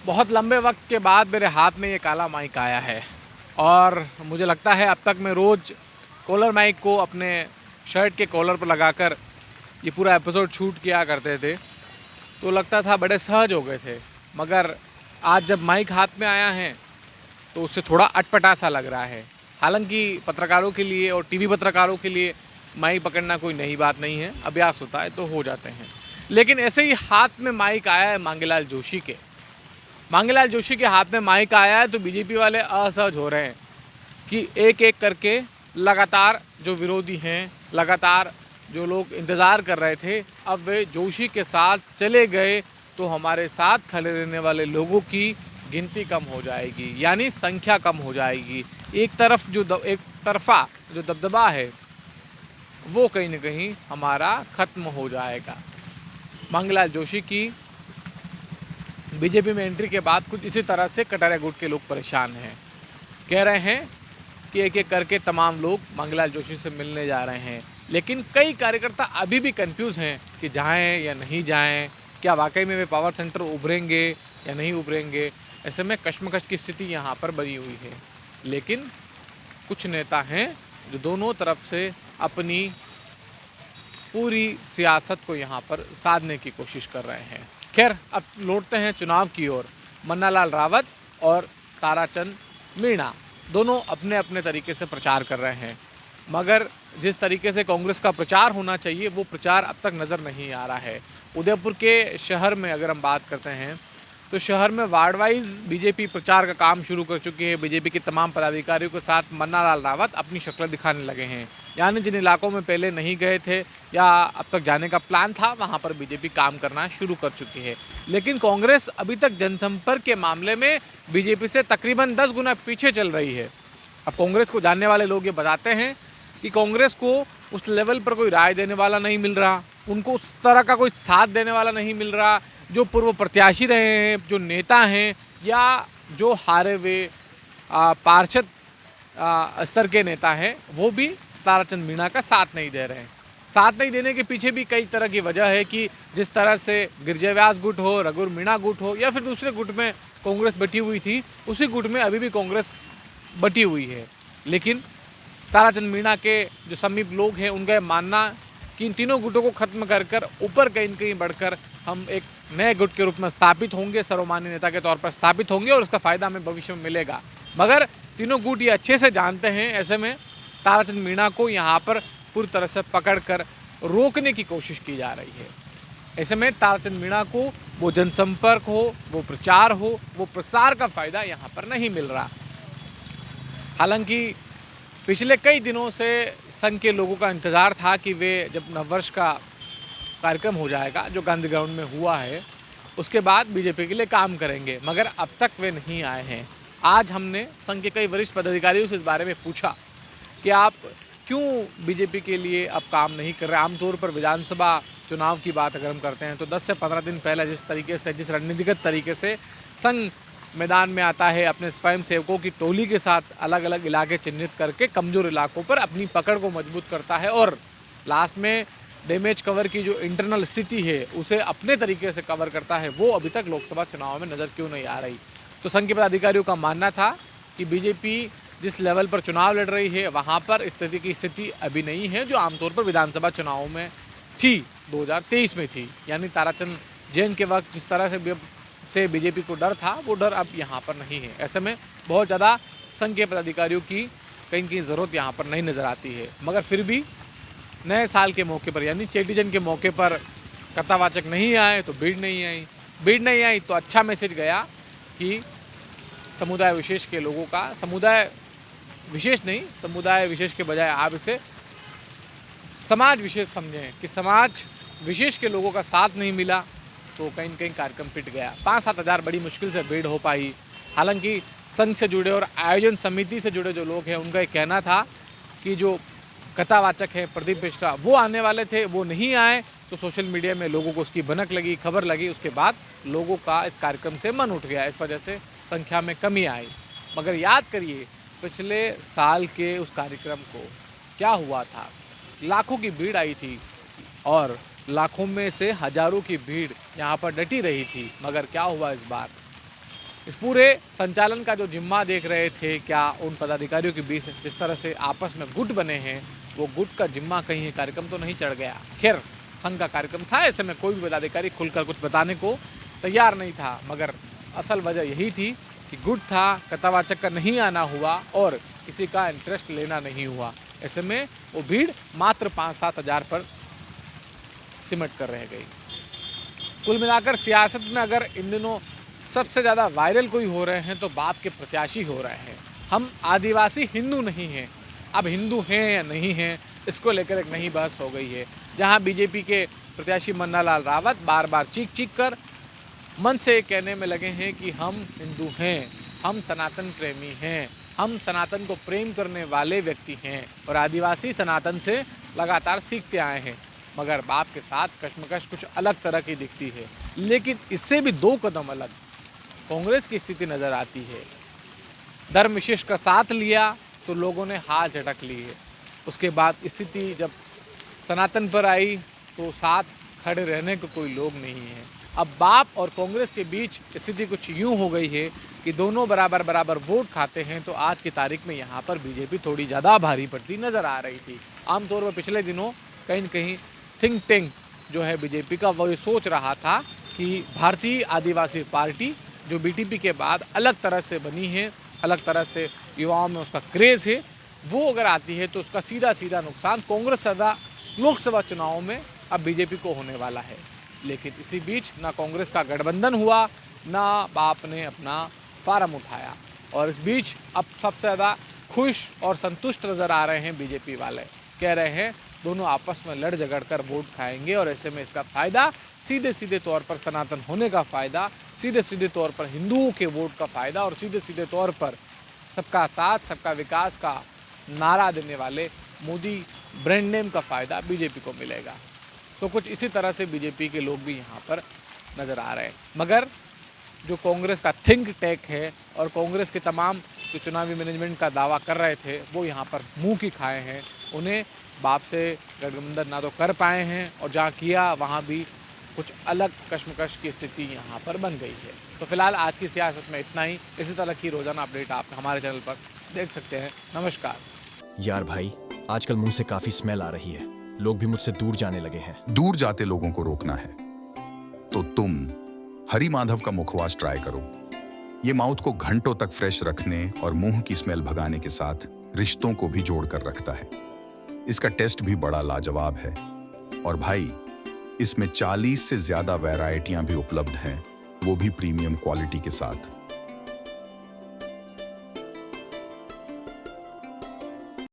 बहुत लंबे वक्त के बाद मेरे हाथ में ये काला माइक आया है और मुझे लगता है अब तक मैं रोज़ कॉलर माइक को अपने शर्ट के कॉलर पर लगाकर ये पूरा एपिसोड शूट किया करते थे तो लगता था बड़े सहज हो गए थे। मगर आज जब माइक हाथ में आया है तो उससे थोड़ा अटपटा सा लग रहा है। हालांकि पत्रकारों के लिए और टीवी पत्रकारों के लिए माइक पकड़ना कोई नई बात नहीं है, अभ्यास होता है तो हो जाते हैं। लेकिन ऐसे ही हाथ में माइक आया है मांगेलाल जोशी के। मांगेलाल जोशी के हाथ में माइक आया है तो बीजेपी वाले असहज हो रहे हैं कि एक एक करके लगातार जो विरोधी हैं, लगातार जो लोग इंतज़ार कर रहे थे, अब वे जोशी के साथ चले गए तो हमारे साथ खड़े रहने वाले लोगों की गिनती कम हो जाएगी, यानी संख्या कम हो जाएगी। एक तरफा जो दबदबा है वो कहीं न कहीं हमारा ख़त्म हो जाएगा। मांगेलाल जोशी की बीजेपी में एंट्री के बाद कुछ इसी तरह से कटारिया गुट के लोग परेशान हैं। कह रहे हैं कि एक एक करके तमाम लोग मांगेलाल जोशी से मिलने जा रहे हैं, लेकिन कई कार्यकर्ता अभी भी कंफ्यूज हैं कि जाएं या नहीं जाएं, क्या वाकई में वे पावर सेंटर उभरेंगे या नहीं उभरेंगे। ऐसे में कश्मकश की स्थिति यहाँ पर बनी हुई है। लेकिन कुछ नेता हैं जो दोनों तरफ से अपनी पूरी सियासत को यहाँ पर साधने की कोशिश कर रहे हैं। खैर, अब लौटते हैं चुनाव की ओर। मन्नालाल रावत और ताराचंद मीणा दोनों अपने अपने तरीके से प्रचार कर रहे हैं, मगर जिस तरीके से कांग्रेस का प्रचार होना चाहिए वो प्रचार अब तक नज़र नहीं आ रहा है। उदयपुर के शहर में अगर हम बात करते हैं तो शहर में वार्ड वाइज बीजेपी प्रचार का काम शुरू कर चुकी है। बीजेपी के तमाम पदाधिकारियों के साथ मन्नालाल रावत अपनी शक्ल दिखाने लगे हैं, यानी जिन इलाकों में पहले नहीं गए थे या अब तक जाने का प्लान था वहाँ पर बीजेपी काम करना शुरू कर चुकी है। लेकिन कांग्रेस अभी तक जनसंपर्क के मामले में बीजेपी से तकरीबन 10 गुना पीछे चल रही है। अब कांग्रेस को जानने वाले लोग ये बताते हैं कि कांग्रेस को उस लेवल पर कोई राय देने वाला नहीं मिल रहा, उनको उस तरह का कोई साथ देने वाला नहीं मिल रहा। जो पूर्व प्रत्याशी रहे हैं, जो नेता हैं या जो हारे हुए पार्षद स्तर के नेता हैं, वो भी ताराचंद मीणा का साथ नहीं दे रहे हैं। साथ नहीं देने के पीछे भी कई तरह की वजह है कि जिस तरह से गिरजा व्यास गुट हो, रघुवर मीणा गुट हो या फिर दूसरे गुट में कांग्रेस बटी हुई थी, उसी गुट में अभी भी कांग्रेस बटी हुई है। लेकिन ताराचंद मीणा के जो समीप लोग हैं उनका यह मानना कि इन तीनों गुटों को खत्म कर कर ऊपर कहीं कहीं बढ़कर हम एक नए गुट के रूप में स्थापित होंगे, सर्वमान्य नेता के तौर पर स्थापित होंगे और उसका फ़ायदा हमें भविष्य में मिलेगा। मगर तीनों गुट ये अच्छे से जानते हैं, ऐसे में ताराचंद मीणा को यहाँ पर पूरी तरह से पकड़ कर रोकने की कोशिश की जा रही है। ऐसे में ताराचंद मीणा को वो जनसंपर्क हो, वो प्रचार हो, वो प्रसार का फ़ायदा यहाँ पर नहीं मिल रहा। हालांकि पिछले कई दिनों से संघ के लोगों का इंतज़ार था कि वे जब नववर्ष का कार्यक्रम हो जाएगा जो गांधी ग्राउंड में हुआ है उसके बाद बीजेपी के लिए काम करेंगे, मगर अब तक वे नहीं आए हैं। आज हमने संघ के कई वरिष्ठ पदाधिकारियों से इस बारे में पूछा कि आप क्यों बीजेपी के लिए अब काम नहीं कर रहे। आमतौर पर विधानसभा चुनाव की बात अगर हम करते हैं तो 10 से 15 दिन पहले जिस रणनीतिगत तरीके से संघ मैदान में आता है, अपने स्वयं सेवकों की टोली के साथ अलग अलग इलाके चिन्हित करके कमज़ोर इलाकों पर अपनी पकड़ को मजबूत करता है और लास्ट में डैमेज कवर की जो इंटरनल स्थिति है उसे अपने तरीके से कवर करता है, वो अभी तक लोकसभा चुनाव में नज़र क्यों नहीं आ रही। तो संघ के पदाधिकारियों का मानना था कि बीजेपी जिस लेवल पर चुनाव लड़ रही है वहाँ पर स्थिति अभी नहीं है जो आमतौर पर विधानसभा चुनाव में थी, 2023 में थी। यानी ताराचंद जैन के वक्त जिस तरह से बीजेपी को डर था वो डर अब यहाँ पर नहीं है। ऐसे में बहुत ज़्यादा संघ के पदाधिकारियों की कहीं ज़रूरत यहाँ पर नहीं नज़र आती है। मगर फिर भी नए साल के मौके पर यानी चेटीचंद के मौके पर कथावाचक नहीं आए तो भीड़ नहीं आई तो अच्छा मैसेज गया कि समुदाय विशेष के लोगों का, समुदाय विशेष के बजाय आप इसे समाज विशेष समझें कि समाज विशेष के लोगों का साथ नहीं मिला तो कहीं कहीं कार्यक्रम पिट गया। 5-7 हज़ार बड़ी मुश्किल से भीड़ हो पाई। हालांकि संघ से जुड़े और आयोजन समिति से जुड़े जो लोग हैं उनका ये कहना था कि जो कथावाचक है प्रदीप मिश्रा वो आने वाले थे, वो नहीं आए तो सोशल मीडिया में लोगों को उसकी भनक लगी, खबर लगी, उसके बाद लोगों का इस कार्यक्रम से मन उठ गया, इस वजह से संख्या में कमी आई। मगर याद करिए पिछले साल के उस कार्यक्रम को क्या हुआ था, लाखों की भीड़ आई थी और लाखों में से हजारों की भीड़ यहाँ पर डटी रही थी। मगर क्या हुआ इस बार, इस पूरे संचालन का जो जिम्मा देख रहे थे, क्या उन पदाधिकारियों के बीच जिस तरह से आपस में गुट बने हैं, वो गुट का जिम्मा कहीं ये कार्यक्रम तो नहीं चढ़ गया। खैर, संघ का कार्यक्रम था, ऐसे में कोई भी पदाधिकारी खुलकर कुछ बताने को तैयार नहीं था, मगर असल वजह यही थी कि गुट था, कथावाचक का नहीं आना हुआ और किसी का इंटरेस्ट लेना नहीं हुआ। ऐसे में वो भीड़ मात्र 5-7 हज़ार पर सिमट कर रह गई। कुल मिलाकर सियासत में अगर इन दिनों सबसे ज़्यादा वायरल कोई हो रहे हैं तो बाप के प्रत्याशी हो रहे हैं। हम आदिवासी हिंदू नहीं हैं, अब हिंदू हैं या नहीं हैं, इसको लेकर एक नई बहस हो गई है, जहां बीजेपी के प्रत्याशी मन्नालाल रावत बार बार चीख चीख कर मन से कहने में लगे हैं कि हम हिंदू हैं, हम सनातन प्रेमी हैं, हम सनातन को प्रेम करने वाले व्यक्ति हैं और आदिवासी सनातन से लगातार सीखते आए हैं। मगर बाप के साथ कश्मकश कुछ अलग तरह की दिखती है। लेकिन इससे भी 2 कदम अलग कांग्रेस की स्थिति नज़र आती है। धर्म विशेष का साथ लिया तो लोगों ने हाथ झटक ली है। उसके बाद स्थिति जब सनातन पर आई तो साथ खड़े रहने को कोई लोग नहीं है। अब बाप और कांग्रेस के बीच स्थिति कुछ यूं हो गई है कि दोनों बराबर बराबर वोट खाते हैं। तो आज की तारीख में यहाँ पर बीजेपी थोड़ी ज़्यादा भारी पड़ती नज़र आ रही थी। आमतौर पर पिछले दिनों कहीं न कहीं थिंक टैंक जो है बीजेपी का, वो ये सोच रहा था कि भारतीय आदिवासी पार्टी जो बीटीपी के बाद अलग तरह से बनी है, अलग तरह से युवाओं में उसका क्रेज़ है, वो अगर आती है तो उसका सीधा सीधा नुकसान कांग्रेस सदा लोकसभा चुनावों में अब बीजेपी को होने वाला है। लेकिन इसी बीच ना कांग्रेस का गठबंधन हुआ, ना बाप ने अपना फार्म उठाया और इस बीच अब सबसे ज़्यादा खुश और संतुष्ट नज़र आ रहे हैं बीजेपी वाले। कह रहे हैं दोनों आपस में लड़ झगड़ कर वोट खाएंगे और ऐसे में इसका फ़ायदा सीधे सीधे तौर पर सनातन होने का फ़ायदा, सीधे सीधे तौर पर हिंदुओं के वोट का फ़ायदा और सीधे सीधे तौर पर सबका साथ सबका विकास का नारा देने वाले मोदी ब्रांड नेम का फ़ायदा बीजेपी को मिलेगा। तो कुछ इसी तरह से बीजेपी के लोग भी यहाँ पर नज़र आ रहे हैं। मगर जो कांग्रेस का थिंक टैंक है और कांग्रेस के तमाम जो चुनावी मैनेजमेंट का दावा कर रहे थे, वो यहाँ पर मुँह की खाए हैं। उन्हें बाप से गठबंधन ना तो कर पाए हैं और जहाँ किया वहाँ भी कुछ अलग कश्मकश की स्थिति यहाँ पर बन गई है। तो फिलहाल आज की सियासत में इतना ही। इसी तरह की रोजाना अपडेट आप हमारे चैनल पर देख सकते हैं। नमस्कार। यार भाई, आजकल मुंह से काफी स्मेल आ रही है। लोग भी मुझसे दूर जाने लगे हैं। दूर जाते लोगों को रोकना है तो तुम हरी माधव का मुखवास ट्राई करो। ये माउथ को घंटों तक फ्रेश रखने और मुंह की स्मेल भगाने के साथ रिश्तों को भी जोड़ कर रखता है। इसका टेस्ट भी बड़ा लाजवाब है और भाई इसमें 40 से ज्यादा वैरायटियां भी उपलब्ध हैं, वो भी प्रीमियम क्वालिटी के साथ।